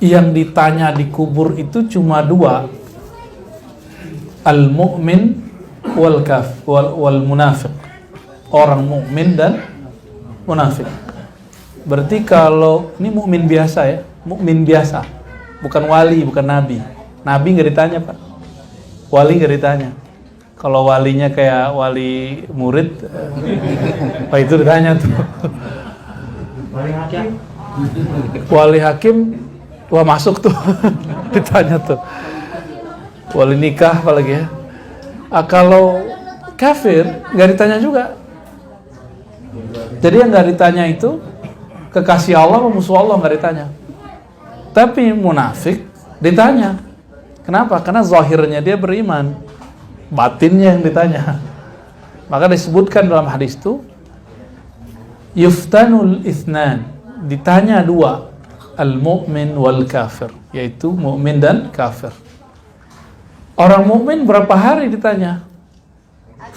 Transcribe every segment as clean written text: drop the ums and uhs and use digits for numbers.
yang ditanya di kubur itu cuma dua, al-mu'min wal munafiq. Orang mukmin dan munafik. Berarti kalau ini mukmin biasa ya, mukmin biasa, bukan wali, bukan nabi. Nabi nggak ditanya Pak, wali nggak ditanya. Kalau walinya kayak wali murid, Pak itu ditanya tuh. Wali hakim, wah masuk tuh, ditanya tuh. Wali nikah apalagi ya. Kalau kafir nggak ditanya juga. Jadi yang nggak ditanya itu kekasih Allah atau musuh Allah, nggak ditanya. Tapi munafik ditanya. Kenapa? Karena zahirnya dia beriman, batinnya yang ditanya. Maka disebutkan dalam hadis itu, yuftanul itsnan, ditanya dua, al-mu'min wal kafir, yaitu mukmin dan kafir. Orang mukmin berapa hari ditanya?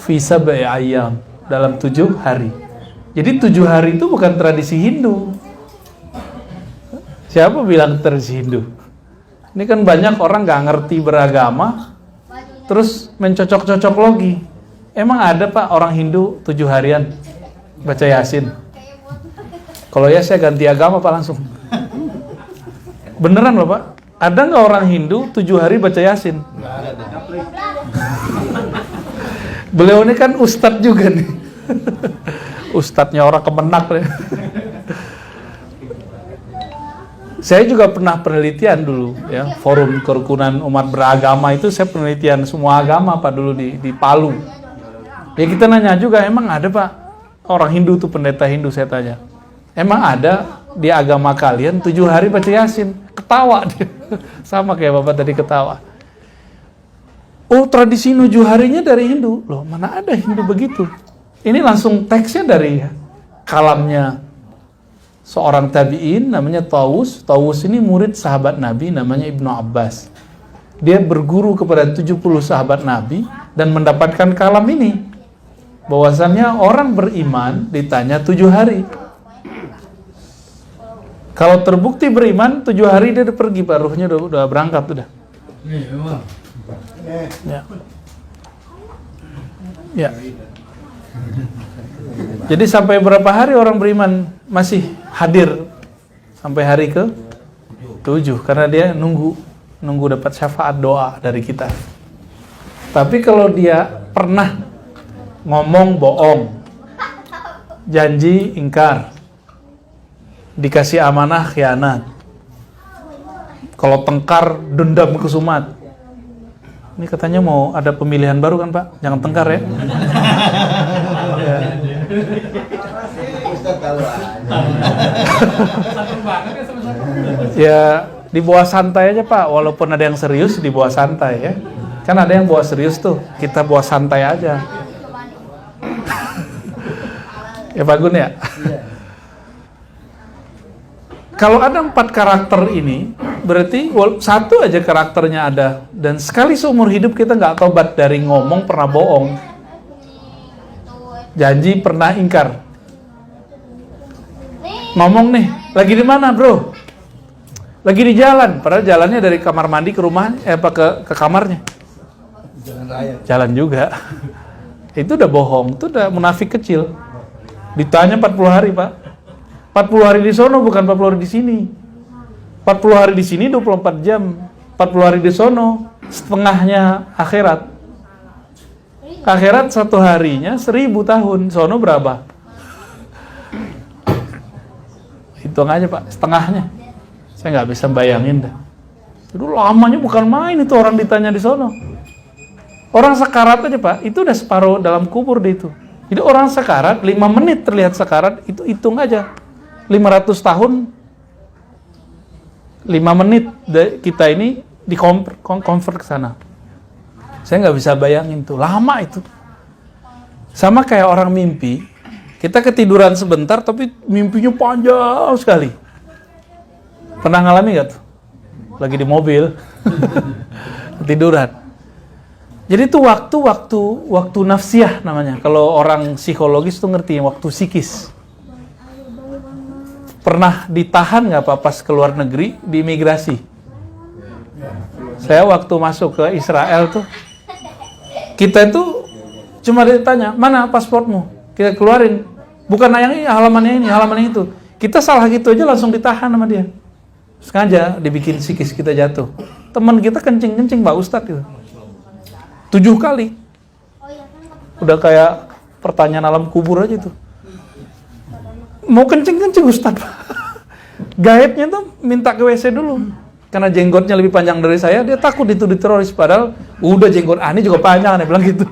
Fi sab'i ayyam, dalam 7 hari. Jadi 7 hari itu bukan tradisi Hindu. Siapa bilang tradisi Hindu? Ini kan banyak orang gak ngerti beragama, terus mencocok-cocok logi. Emang ada Pak orang Hindu 7 harian baca Yasin? Kalau ya saya ganti agama Pak langsung. Beneran loh Pak? Ada gak orang Hindu 7 hari baca Yasin? Beliau ini kan ustadz juga nih. Ustadznya orang Kemenak deh. Saya juga pernah penelitian dulu ya, forum kerukunan umat beragama itu saya penelitian semua agama Pak dulu di Palu. Ya kita nanya juga, emang ada Pak orang Hindu tuh, pendeta Hindu saya tanya. Emang ada di agama kalian 7 hari baca Yasin? Ketawa dia. Sama kayak Bapak tadi ketawa. Oh, tradisi 7 harinya dari Hindu. Loh, mana ada Hindu begitu? Ini langsung teksnya dari kalamnya seorang tabi'in namanya Tawus. Tawus ini murid sahabat Nabi namanya Ibnu Abbas. Dia berguru kepada 70 sahabat Nabi dan mendapatkan kalam ini. Bahwasannya orang beriman ditanya 7 hari. Kalau terbukti beriman 7 hari dia udah pergi Pak, ruhnya udah berangkat udah. Ya. Ya. Jadi sampai berapa hari orang beriman masih hadir? Sampai hari ke 7, karena dia nunggu dapat syafaat doa dari kita. Tapi kalau dia pernah ngomong bohong, janji ingkar, dikasih amanah khianat, kalau tengkar dendam kesumat. Ini katanya mau ada pemilihan baru kan Pak? Jangan tengkar ya. Ya. Ya dibawa santai aja Pak, walaupun ada yang serius dibawa santai ya. Kan ada yang bawa serius tuh, kita bawa santai aja. Ya Pak Gun ya. Kalau ada 4 karakter ini, berarti satu aja karakternya ada. Dan sekali seumur hidup kita nggak tobat dari ngomong pernah bohong, janji pernah ingkar. Ngomong nih, lagi di mana bro? Lagi di jalan, padahal jalannya dari kamar mandi ke rumah, ke kamarnya. Jalan raya. Jalan juga. Itu udah bohong, itu udah munafik kecil. Ditanya 40 hari Pak. 40 hari di sono bukan 40 hari di sini. 40 hari di sini 24 jam. 40 hari di sono setengahnya akhirat. Akhirat 1 harinya 1000 tahun. Sono berapa? Hitung aja Pak, setengahnya. Saya nggak bisa bayangin dah. Itu lamanya bukan main itu orang ditanya di sono. Orang sekarat aja Pak, itu udah separuh dalam kubur deh itu. Jadi orang sekarat 5 menit terlihat sekarat, itu hitung aja. 500 tahun 5 menit kita ini convert ke sana. Saya nggak bisa bayangin tuh, lama itu. Sama kayak orang mimpi, kita ketiduran sebentar tapi mimpinya panjang sekali. Pernah ngalami nggak tuh? Lagi di mobil ketiduran. Jadi itu waktu nafsiyah namanya. Kalau orang psikologis tuh ngerti waktu psikis. pernah ditahan nggak Pak pas keluar negeri di imigrasi? Saya waktu masuk ke Israel tuh, kita itu cuma ditanya, mana pasportmu? Kita keluarin. Bukan yang ini, halaman yang itu. Kita salah gitu aja langsung ditahan sama dia. Sengaja dibikin psikis kita jatuh. Teman kita kencing-kencing Pak Ustadz gitu. 7 kali. Udah kayak pertanyaan alam kubur aja tuh. Mau kencing-kencing Ustadz. Gaibnya tuh minta ke WC dulu. Karena jenggotnya lebih panjang dari saya, dia takut dituduh teroris. Padahal udah jenggot Ani juga panjang, dia bilang gitu.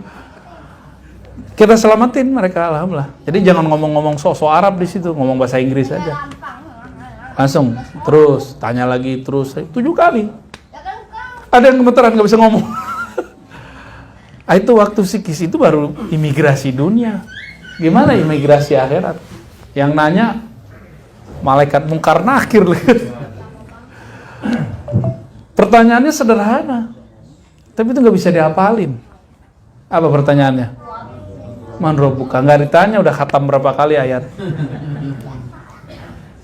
Kita selamatin mereka, alhamdulillah. Jadi jangan ngomong-ngomong sok-sok Arab di situ, ngomong bahasa Inggris aja. Langsung, terus, tanya lagi, terus. 7 kali. Ada yang gemeteran, nggak bisa ngomong. Itu waktu psikis itu baru imigrasi dunia. Gimana imigrasi akhirat? Yang nanya malaikat mungkar nakir. Pertanyaannya sederhana, tapi itu nggak bisa dihafalin. Apa pertanyaannya? Man rabbuka. Nggak ditanya udah khatam berapa kali ayat.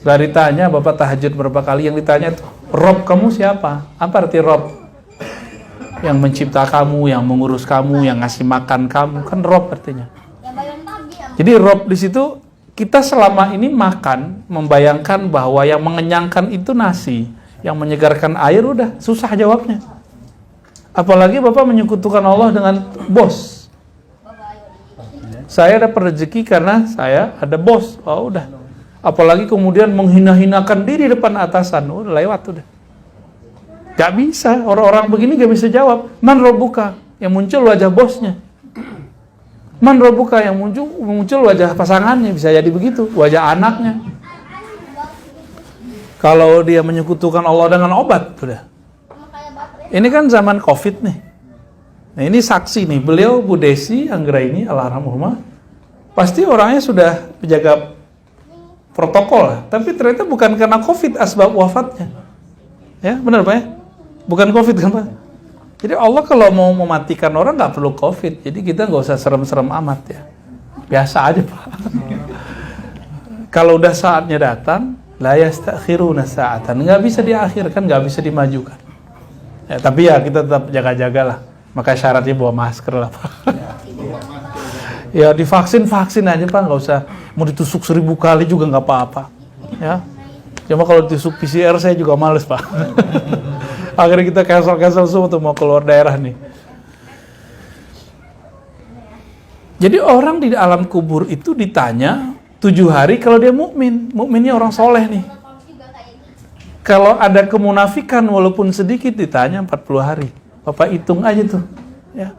Nggak ditanya Bapak tahajud berapa kali. Yang ditanya itu, Rob kamu siapa? Apa arti Rob? Yang mencipta kamu, yang mengurus kamu, yang ngasih makan kamu. Kan Rob artinya. Jadi Rob di situ, kita selama ini makan, membayangkan bahwa yang mengenyangkan itu nasi, yang menyegarkan air, udah susah jawabnya. Apalagi Bapak menyekutukan Allah dengan bos. Saya dapat rezeki karena saya ada bos. Oh udah. Apalagi kemudian menghina-hinakan diri depan atasan, udah lewat udah. Gak bisa, orang-orang begini gak bisa jawab. Man rabbuka, yang muncul wajah bosnya. Man rabbuka, yang muncul wajah pasangannya, bisa jadi begitu, wajah anaknya. Kalau dia menyekutukan Allah dengan obat, sudah. Ini kan zaman Covid nih. Nah ini saksi nih, beliau Bu Desi Anggraini almarhumah, pasti orangnya sudah menjaga protokol lah. Tapi ternyata bukan karena Covid asbab wafatnya. Ya benar Pak ya? Bukan Covid kan Pak? Jadi Allah kalau mau mematikan orang nggak perlu Covid. Jadi kita nggak usah serem-serem amat ya. Biasa aja Pak. Kalau udah saatnya datang, la yastakhiruna sa'atan. Nggak bisa diakhirkan, nggak bisa dimajukan. Ya, tapi ya kita tetap jaga-jagalah. Maka syaratnya bawa masker lah Pak. Ya divaksin aja Pak, nggak usah. Mau ditusuk 1000 kali juga nggak apa-apa. Ya. Cuma kalau ditusuk PCR saya juga males Pak. Akhirnya kita cancel semua tuh mau keluar daerah nih. Jadi orang di alam kubur itu ditanya 7 hari kalau dia mukmin. Mukminnya orang soleh nih. Kalau ada kemunafikan walaupun sedikit ditanya 40 hari. Bapak hitung aja tuh. Ya.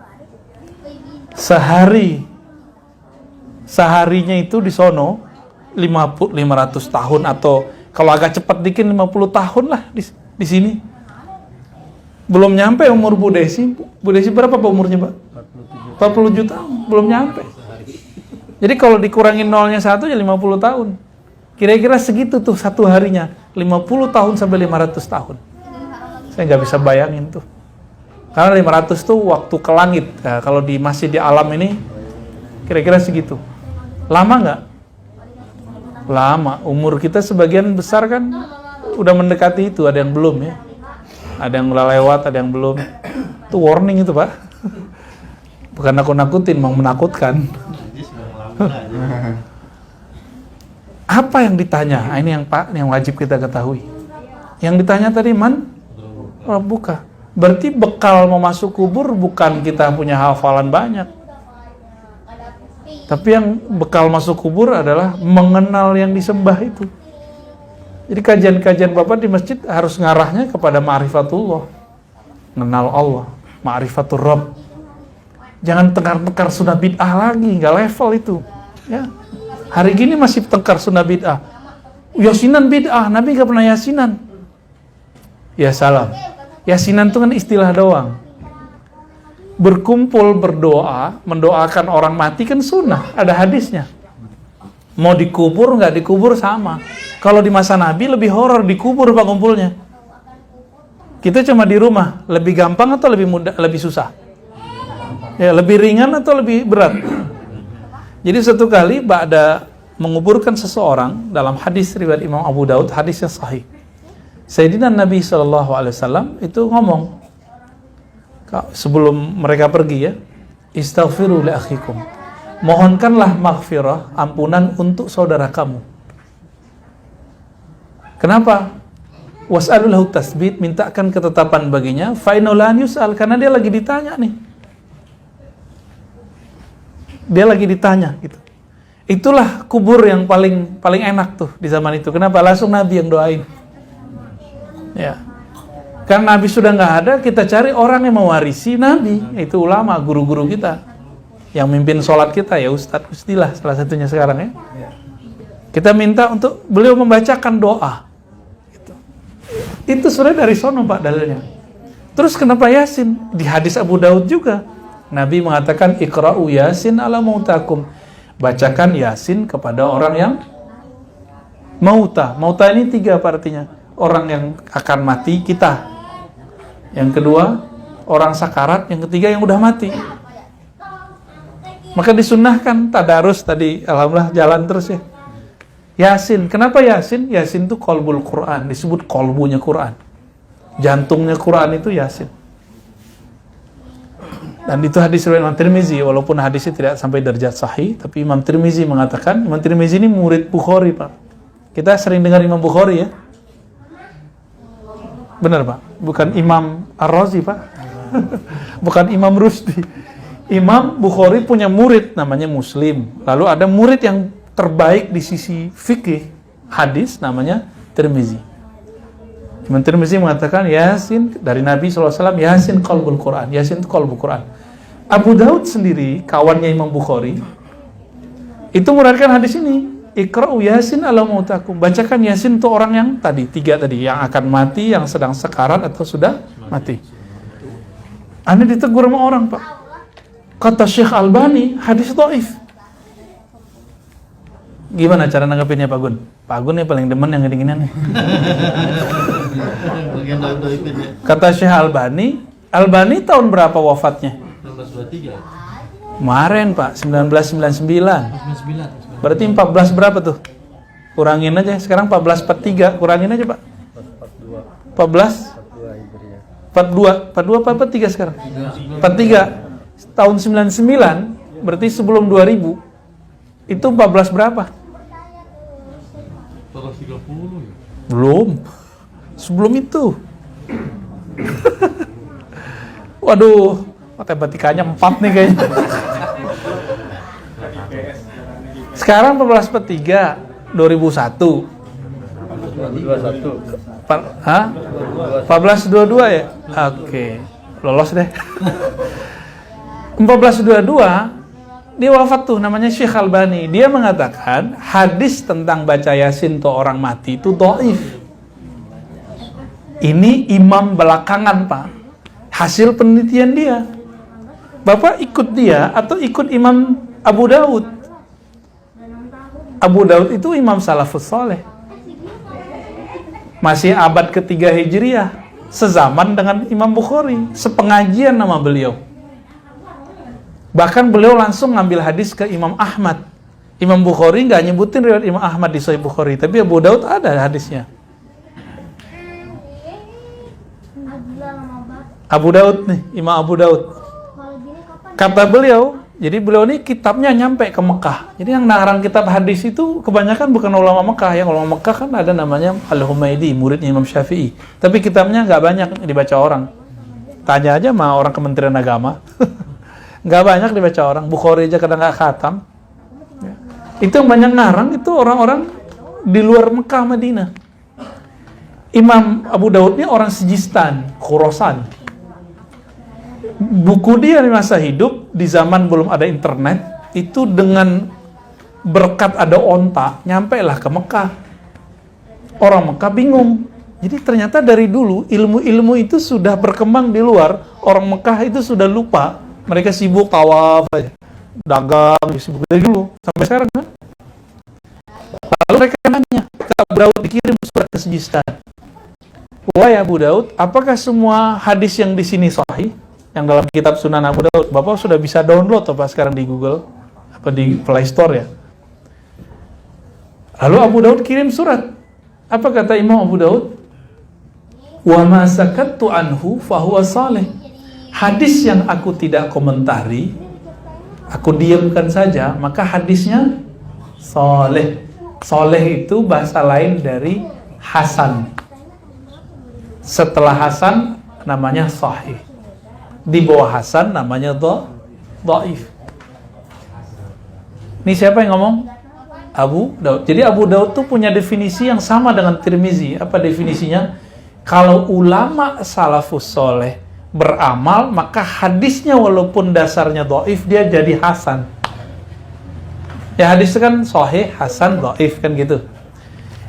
Seharinya itu di sono 500 tahun atau kalau agak cepat dikit 50 tahun lah di sini. Belum nyampe umur Bu Desi. Bu Desi berapa Pak umurnya Pak? 47 tahun, belum nyampe. Jadi kalau dikurangin nolnya 1 ya 50 tahun. Kira-kira segitu tuh satu harinya, 50 tahun sampai 500 tahun. Saya nggak bisa bayangin tuh. Karena 500 tuh waktu ke langit. Nah, kalau masih di alam ini, kira-kira segitu. Lama nggak? Lama. Umur kita sebagian besar kan udah mendekati itu, ada yang belum ya. Ada yang udah lewat, ada yang belum. Itu warning itu Pak. Bukan nakut-nakutin, mau menakutkan. Apa yang ditanya? Nah, ini yang Pak, yang wajib kita ketahui. Yang ditanya tadi man rabbuka. Berarti bekal mau masuk kubur bukan kita punya hafalan banyak. Tapi yang bekal masuk kubur adalah mengenal yang disembah itu. Jadi kajian-kajian Bapak di masjid harus ngarahnya kepada ma'rifatullah. Mengenal Allah, ma'rifatul Rabb. Jangan tengkar-tengkar sunnah bid'ah lagi, nggak level itu. Ya. Hari gini masih tengkar sunnah bid'ah. Yasinan bid'ah, Nabi nggak pernah yasinan. Ya salam. Yasinan itu kan istilah doang. Berkumpul berdoa, mendoakan orang mati kan sunnah, ada hadisnya. Mau dikubur nggak dikubur sama. Kalau di masa Nabi lebih horor dikubur Pak kumpulnya. Kita cuma di rumah, lebih gampang atau lebih mudah, lebih susah? Ya, lebih ringan atau lebih berat? Jadi satu kali ba'da menguburkan seseorang dalam hadis riwayat Imam Abu Daud, hadis yang sahih. Sayyidina Nabi SAW itu ngomong sebelum mereka pergi ya, istaghfiru li akhikum, mohonkanlah maghfirah, ampunan untuk saudara kamu. Kenapa? Was'alulahu tasbit, mintakan ketetapan baginya, fa'inaulan yus'al, karena dia lagi ditanya nih. Dia lagi ditanya gitu. Itulah kubur yang paling enak tuh di zaman itu. Kenapa? Langsung Nabi yang doain. Ya. Karena Nabi sudah nggak ada, kita cari orang yang mewarisi Nabi, yaitu ulama, guru-guru kita. Yang mimpin sholat kita ya Ustadz Usdilah salah satunya sekarang ya. Kita minta untuk beliau membacakan doa. Itu sudah dari sono Pak dalilnya. Terus kenapa Yasin? Di hadis Abu Daud juga Nabi mengatakan iqra'u Yasin ala mautakum, bacakan Yasin kepada orang yang mauta. Mauta ini 3 artinya. Orang yang akan mati kita. Yang kedua, orang sakarat. Yang ketiga, yang udah mati. Maka disunnahkan tadarus tadi, alhamdulillah jalan terus ya. Yasin, kenapa Yasin? Yasin itu qalbul Quran, disebut qalbunya Quran. Jantungnya Quran itu Yasin. Dan itu hadis riwayat Imam Tirmizi, walaupun hadisnya tidak sampai derajat sahih, tapi Imam Tirmizi mengatakan, Imam Tirmizi ini murid Bukhari Pak. Kita sering dengar Imam Bukhari ya. Benar Pak, bukan Imam Ar-Razi Pak. Bukan Imam Rusdi. Imam Bukhari punya murid namanya Muslim. Lalu ada murid yang terbaik di sisi fikih hadis namanya Tirmizi. Imam Tirmizi mengatakan Yasin dari Nabi SAW, Yasin qalbul Quran. Yasin itu qalbul Quran. Abu Daud sendiri, kawannya Imam Bukhari, itu meriwayatkan hadis ini. Iqra'u Yasin ala mautakum. Bacakan Yasin untuk orang yang tadi, 3 tadi, yang akan mati, yang sedang sekarat atau sudah mati. Anda ditegur sama orang Pak. Kata Syekh Albani, hadis dhaif. Gimana cara nanggepinnya Pak Gun? Pak Gun nih paling demen yang gini-ginian nih. Kata Syekh Albani, Albani tahun berapa wafatnya? 1923. Kemarin Pak, 1999. Berarti 14 berapa tuh? Kurangin aja, sekarang 1443, kurangin aja Pak. 14? 42 apa 43 sekarang? 43. Tahun 99, berarti sebelum 2000. Itu 14 berapa? 1430 ya? Belum. Sebelum itu. Waduh, matematikanya 4 nih kayaknya. Sekarang 1443, 2001. 1422 ya? Oke. Lolos deh. 1422 dia wafat tuh, namanya Syekh Albani. Dia mengatakan hadis tentang baca Yasin untuk orang mati itu dhaif. Ini imam belakangan Pak, hasil penelitian dia. Bapak ikut dia atau ikut Imam Abu Daud? Abu Daud itu imam salafus saleh, masih abad ke-3 Hijriah, sezaman dengan Imam Bukhari, sepengajian nama beliau. Bahkan beliau langsung ngambil hadis ke Imam Ahmad. Imam Bukhari nggak nyebutin riwayat Imam Ahmad di Sahih Bukhari, tapi Abu Daud ada hadisnya. Abu Daud nih, Imam Abu Daud. Kata beliau, jadi beliau ini kitabnya nyampe ke Mekah. Jadi yang ngarang kitab hadis itu kebanyakan bukan ulama Mekah. Yang ulama Mekah kan ada namanya Al-Humaidi, muridnya Imam Syafi'i. Tapi kitabnya nggak banyak dibaca orang. Tanya aja sama orang Kementerian Agama. Nggak banyak dibaca orang. Bukhari aja kadang nggak khatam. Ya. Itu yang banyak ngarang itu orang-orang di luar Mekah, Madinah. Imam Abu Daud ini orang Sijistan, Khurasan. Buku dia di masa hidup, di zaman belum ada internet, itu dengan berkat ada onta, nyampe lah ke Mekah. Orang Mekah bingung. Jadi ternyata dari dulu ilmu-ilmu itu sudah berkembang di luar. Orang Mekah itu sudah lupa. Mereka sibuk tawaf aja, dagang, sibuk dari dulu sampai sekarang kan. Lalu mereka nanya, Abu Daud dikirim surat ke Sijistan. Wahai Abu Daud, apakah semua hadis yang di sini sahih? Yang dalam kitab Sunan Abu Daud, Bapak sudah bisa download apa sekarang di Google, apa di Play Store ya? Lalu Abu Daud kirim surat. Apa kata Imam Abu Daud? Wa ma sakattu anhu fahuwa salih. Hadis yang aku tidak komentari, aku diamkan saja, maka hadisnya saleh. Saleh itu bahasa lain dari hasan. Setelah hasan namanya sahih. Di bawah hasan namanya dhaif. Ini siapa yang ngomong? Abu Daud. Jadi Abu Daud tuh punya definisi yang sama dengan Tirmizi. Apa definisinya? Kalau ulama salafus soleh beramal, maka hadisnya walaupun dasarnya dhaif, dia jadi hasan. Ya hadis kan sahih, hasan, dhaif kan gitu.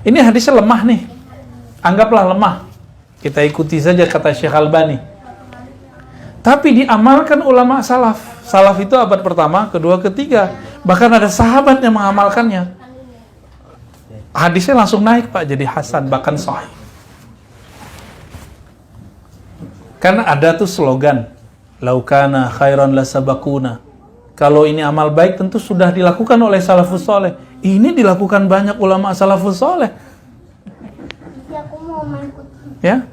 Ini hadisnya lemah nih. Anggaplah lemah. Kita ikuti saja kata Syekh Albani. Tapi diamalkan ulama salaf. Salaf itu abad pertama, kedua, ketiga. Bahkan ada sahabat yang mengamalkannya. Hadisnya langsung naik Pak, jadi hasan, bahkan sahih. Karena ada tuh slogan, laukana khairan lasabakuna. Kalau ini amal baik tentu sudah dilakukan oleh salafus soleh. Ini dilakukan banyak ulama salafus soleh. Ya,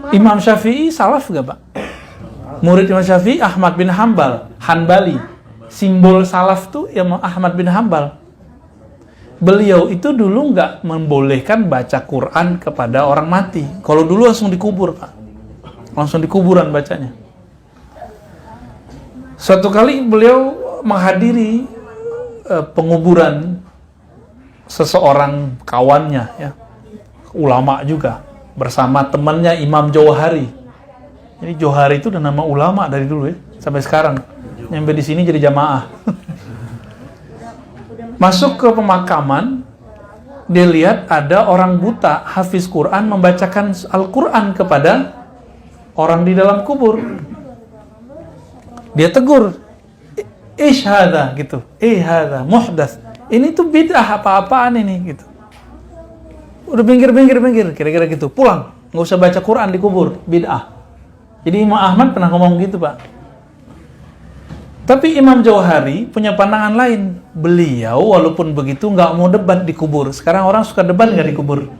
Imam Syafi'i salaf gak Pak? Murid Imam Syafi'i Ahmad bin Hambal, Hanbali. Simbol salaf tuh Imam Ahmad bin Hambal. Beliau itu dulu nggak membolehkan baca Quran kepada orang mati. Kalau dulu langsung dikubur Pak, langsung di kuburan bacanya. Suatu kali beliau menghadiri penguburan seseorang kawannya, ya, ulama juga, bersama temannya Imam Jauhari. Jadi Jauhari itu udah nama ulama dari dulu ya, sampai sekarang. Nyampe di sini jadi jamaah. Masuk ke pemakaman, dia lihat ada orang buta hafiz Quran membacakan Al-Quran kepada orang di dalam kubur. Dia tegur, ish hadha gitu, hadha muhdats. Ini tuh bid'ah apa-apaan ini gitu. Udah pinggir, kira-kira gitu. Pulang, nggak usah baca Quran di kubur, bid'ah. Jadi Imam Ahmad pernah ngomong gitu Pak. Tapi Imam Jauhari punya pandangan lain. Beliau walaupun begitu nggak mau debat di kubur. Sekarang orang suka debat nggak di kubur?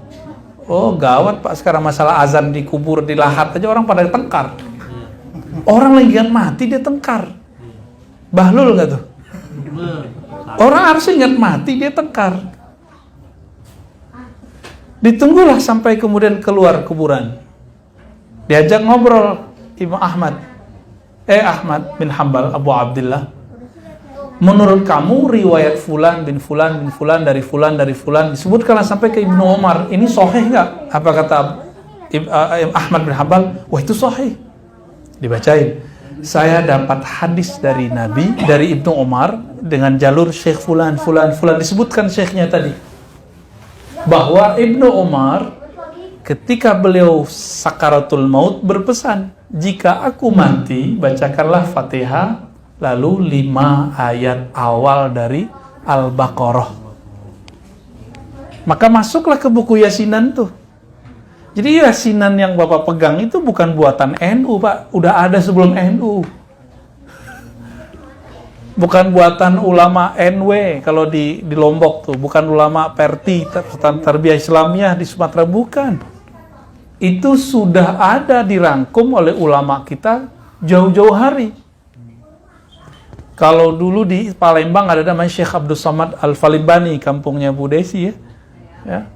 Oh gawat Pak, sekarang masalah azan di kubur, di lahat aja orang pada tengkar. Orang lagi ingat mati dia tengkar. Bahlul nggak tuh? Orang harus ingat mati dia tengkar. Ditunggulah sampai kemudian keluar kuburan. Diajak ngobrol Imam Ahmad bin Hambal, Abu Abdullah. Menurut kamu riwayat fulan bin fulan dari fulan disebutkanlah sampai ke Ibnu Umar. Ini sahih nggak? Apa kata Ahmad bin Hambal? Wah itu sahih. Dibacain. Saya dapat hadis dari Nabi, dari Ibnu Umar dengan jalur Syekh fulan. Disebutkan syekhnya tadi. Bahwa Ibnu Umar ketika beliau sakaratul maut berpesan, jika aku mati, bacakanlah Fatihah, lalu 5 ayat awal dari Al-Baqarah. Maka masuklah ke buku Yasinan tuh. Jadi Yasinan yang Bapak pegang itu bukan buatan NU Pak, udah ada sebelum NU. Bukan buatan ulama NW kalau di Lombok tuh, bukan ulama Perti, Tarbiyah Islamiyah di Sumatera, bukan. Itu sudah ada dirangkum oleh ulama kita jauh-jauh hari. Kalau dulu di Palembang ada namanya Syekh Abdul Somad Al-Falimbani, kampungnya Bu Desi ya.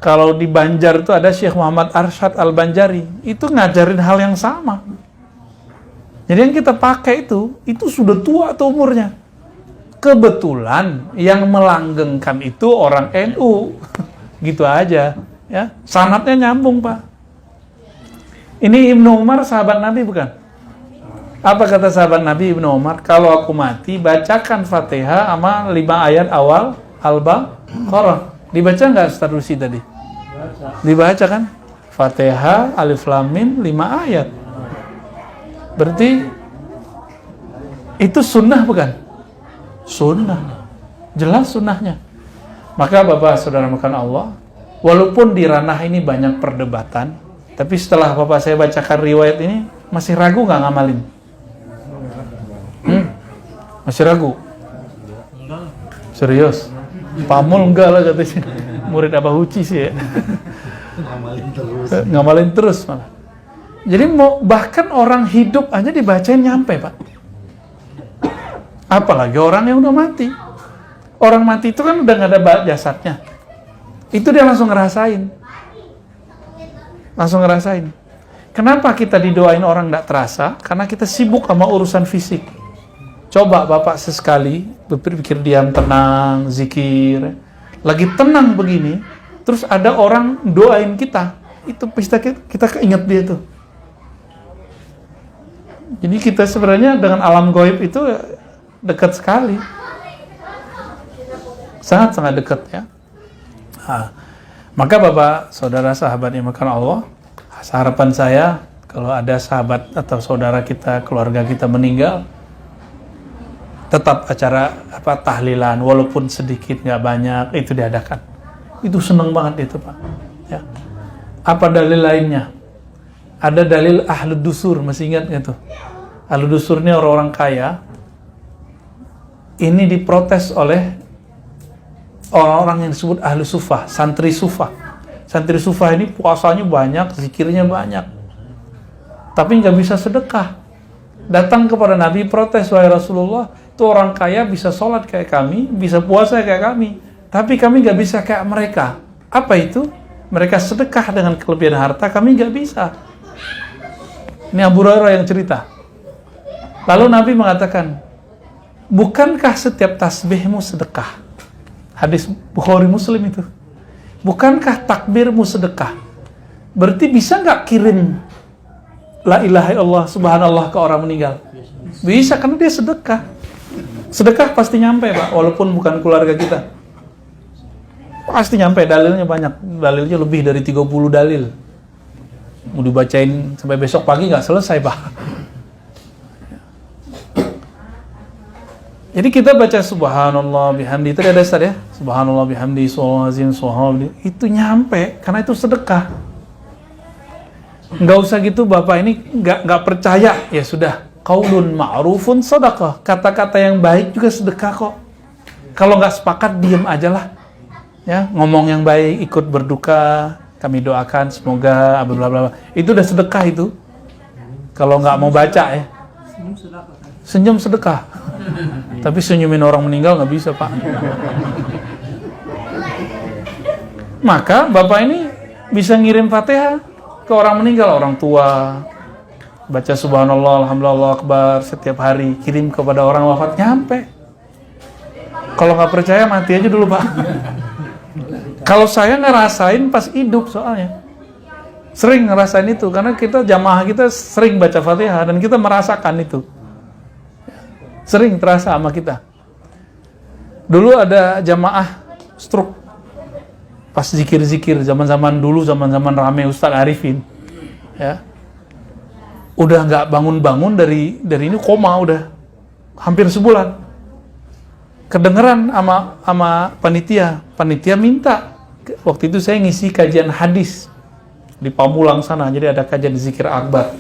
Kalau di Banjar itu ada Syekh Muhammad Arsyad Al-Banjari, itu ngajarin hal yang sama. Jadi yang kita pakai itu sudah tua tuh umurnya. Kebetulan yang melanggengkan itu orang NU. Gitu aja. Ya, sanadnya nyambung Pak. Ini Ibnu Umar sahabat Nabi bukan? Apa kata sahabat Nabi Ibnu Umar? Kalau aku mati bacakan Fatihah sama 5 ayat awal Al-Baqarah. Dibaca nggak Ustaz Rusi tadi? Dibaca kan? Fatihah, Alif Lam Mim 5 ayat. Berarti itu sunnah bukan? Sunnah. Jelas sunnahnya. Maka Bapak Saudara makan Allah, walaupun di ranah ini banyak perdebatan, tapi setelah Bapak saya bacakan riwayat ini, masih ragu nggak ngamalin? Masih ragu? Serius? Pamul enggak lah katanya. Murid Abah Huci sih ya. Ngamalin terus malah. Jadi bahkan orang hidup aja dibacain nyampe, Pak. Apalagi orang yang udah mati. Orang mati itu kan udah nggak ada jasadnya. Itu dia langsung ngerasain. Kenapa kita didoain orang nggak terasa? Karena kita sibuk sama urusan fisik. Coba Bapak sesekali berpikir diam, tenang, zikir. Lagi tenang begini, terus ada orang doain kita. Itu kita keinget dia tuh. Jadi kita sebenarnya dengan alam gaib itu dekat sekali. Sangat-sangat dekat ya. Nah, maka Bapak, Saudara, sahabat yang dimuliakan Allah, harapan saya kalau ada sahabat atau saudara kita, keluarga kita meninggal, tetap acara tahlilan walaupun sedikit nggak banyak itu diadakan. Itu seneng banget itu, Pak. Ya. Apa dalil lainnya? Ada dalil ahlu dusur, masih ingat nggak tuh? Ahlu dusur ini orang-orang kaya. Ini diprotes oleh orang-orang yang disebut ahlu sufah, santri sufah. Santri sufah ini puasanya banyak, zikirnya banyak, tapi nggak bisa sedekah. Datang kepada Nabi protes, wahai Rasulullah, itu orang kaya bisa sholat kayak kami, bisa puasa kayak kami, tapi kami nggak bisa kayak mereka. Apa itu? Mereka sedekah dengan kelebihan harta, kami nggak bisa. Ini Abu Hurairah yang cerita. Lalu Nabi mengatakan, bukankah setiap tasbihmu sedekah? Hadis Bukhari Muslim itu. Bukankah takbirmu sedekah? Berarti bisa nggak kirim la ilaha illallah subhanallah ke orang meninggal? Bisa, karena dia sedekah. Sedekah pasti nyampe, Pak, walaupun bukan keluarga kita. Pasti nyampe, dalilnya banyak. Dalilnya lebih dari 30 dalil. Mau dibacain sampai besok pagi nggak selesai, Pak. Jadi kita baca subhanallah bihamdi, tadi ada Ustaz ya, subhanallah bihamdi, subhanallah, itu nyampe, karena itu sedekah. Nggak usah gitu, Bapak ini nggak percaya, ya sudah, qaulun ma'rufun sedekah, kata-kata yang baik juga sedekah kok. Kalau nggak sepakat, diem aja lah, ya, ngomong yang baik, ikut berduka, kami doakan semoga, blablabla, itu udah sedekah itu. Kalau nggak mau baca ya, senyum sedekah. Tapi senyumin orang meninggal nggak bisa, Pak. Maka Bapak ini bisa ngirim Fatihah ke orang meninggal, orang tua. Baca subhanallah, alhamdulillah, Allahu akbar setiap hari, kirim kepada orang wafat, nyampe. Kalau nggak percaya mati aja dulu, Pak. Kalau saya ngerasain pas hidup, soalnya sering ngerasain itu, karena kita jamaah kita sering baca Fatihah dan kita merasakan itu. Sering terasa sama kita. Dulu ada jamaah stroke pas zikir-zikir zaman-zaman dulu, zaman-zaman rame Ustadz Arifin, ya, udah nggak bangun-bangun dari ini, koma udah hampir sebulan. Kedengeran sama panitia minta. Waktu itu saya ngisi kajian hadis di Pamulang sana, jadi ada kajian zikir akbar.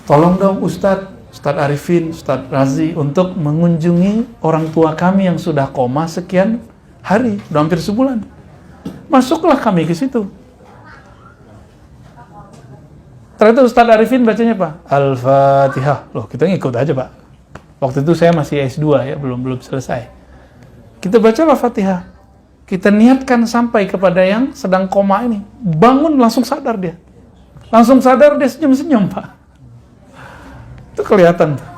Tolong dong Ustadz Arifin, Ustadz Razi untuk mengunjungi orang tua kami yang sudah koma sekian hari, udah hampir sebulan. Masuklah kami ke situ. Ternyata Ustadz Arifin bacanya apa? Al-Fatihah. Loh, kita ngikut aja, Pak. Waktu itu saya masih S2 ya, belum selesai. Kita bacalah Fatihah. Kita niatkan sampai kepada yang sedang koma ini. Bangun langsung sadar dia. Langsung sadar dia, senyum-senyum, Pak. Itu kelihatan tuh.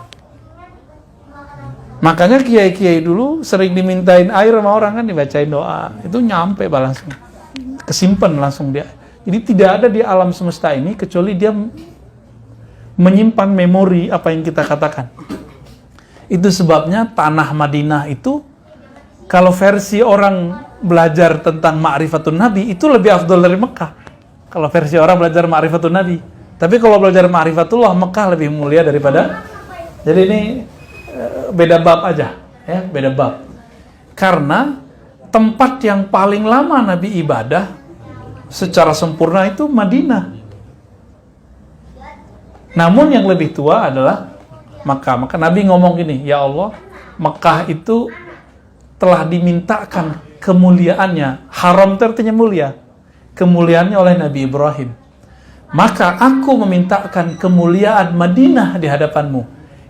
Makanya kiai-kiai dulu sering dimintain air sama orang kan, dibacain doa. Itu nyampe Pak langsung. Kesimpan langsung dia. Jadi tidak ada di alam semesta ini kecuali dia menyimpan memori apa yang kita katakan. Itu sebabnya tanah Madinah itu, kalau versi orang belajar tentang ma'rifatun Nabi, itu lebih afdol dari Mekah. Kalau versi orang belajar ma'rifatun Nabi. Tapi kalau belajar ma'rifatullah, Mekah lebih mulia daripada. Jadi ini beda bab aja, ya, beda bab. Karena tempat yang paling lama Nabi ibadah secara sempurna itu Madinah. Namun yang lebih tua adalah Maka Nabi ngomong gini, ya Allah, Mekah itu telah dimintakan kemuliaannya, haram itu artinya mulia, kemuliaannya oleh Nabi Ibrahim. Maka aku memintakan kemuliaan Madinah di hadapanmu.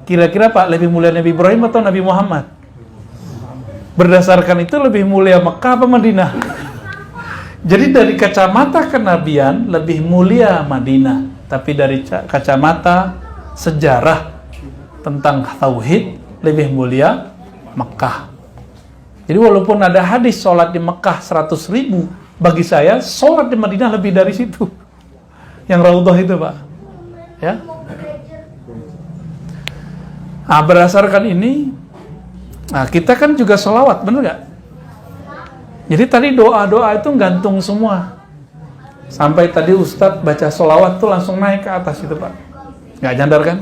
Kira-kira Pak, lebih mulia Nabi Ibrahim atau Nabi Muhammad? Berdasarkan itu lebih mulia Mekah apa Madinah? Jadi dari kacamata kenabian lebih mulia Madinah, tapi dari kacamata sejarah tentang tauhid lebih mulia Mekah. Jadi walaupun ada hadis sholat di Mekah 100.000, bagi saya sholat di Madinah lebih dari situ. Yang Raudhah itu Pak. Ya. Nah, berdasarkan ini, nah kita kan juga sholawat, bener gak? Jadi tadi doa-doa itu gantung semua. Sampai tadi Ustadz baca sholawat tuh langsung naik ke atas itu Pak. Gak nyadar kan?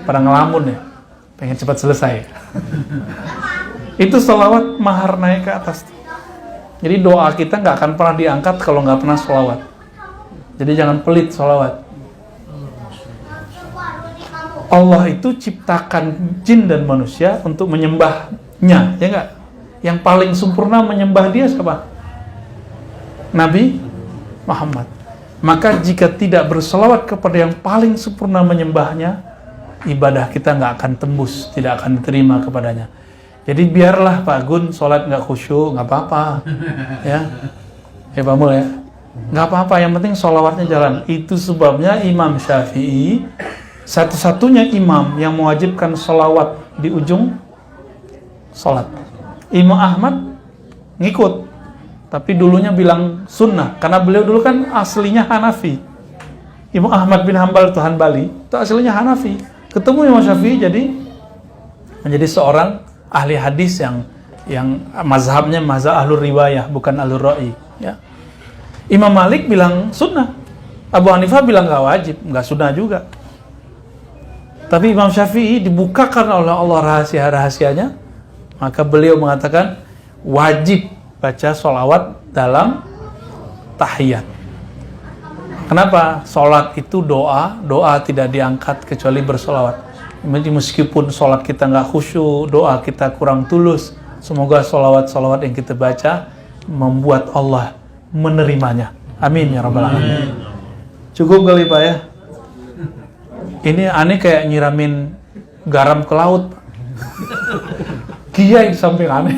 Pada ngelamun ya, pengen cepat selesai. Itu sholawat mahar naik ke atas. Jadi doa kita gak akan pernah diangkat kalau gak pernah sholawat. Jadi jangan pelit sholawat. Allah itu ciptakan jin dan manusia untuk menyembahnya, ya enggak? Yang paling sempurna menyembah dia siapa? Nabi Muhammad. Maka jika tidak berselawat kepada yang paling sempurna menyembahnya, ibadah kita nggak akan tembus, tidak akan diterima kepadanya. Jadi biarlah Pak Gun sholat nggak khusyuk, nggak apa-apa, ya Pak Mul ya, nggak apa-apa. Yang penting sholawatnya jalan. Itu sebabnya Imam Syafi'i satu-satunya imam yang mewajibkan sholawat di ujung sholat. Imam Ahmad ngikut, tapi dulunya bilang sunnah, karena beliau dulu kan aslinya Hanafi. Imam Ahmad bin Hambal itu Hanbali, itu aslinya Hanafi. Ketemu Imam Syafi'i jadi menjadi seorang ahli hadis yang mazhabnya mazhab ahlur riwayah, bukan ahlur ra'i. Ya. Imam Malik bilang sunnah, Abu Hanifah bilang nggak wajib, nggak sunnah juga. Tapi Imam Syafi'i dibukakan oleh Allah rahasia-rahasianya, maka beliau mengatakan wajib baca sholawat dalam tahiyat. Kenapa? Sholat itu doa, doa tidak diangkat kecuali bersolawat. Meskipun sholat kita nggak khusyuk, doa kita kurang tulus, semoga sholawat-sholawat yang kita baca membuat Allah menerimanya. Amin ya rabbal alamin. Cukup kali Pak ya. Ini aneh kayak nyiramin garam ke laut. Kiai di samping aneh.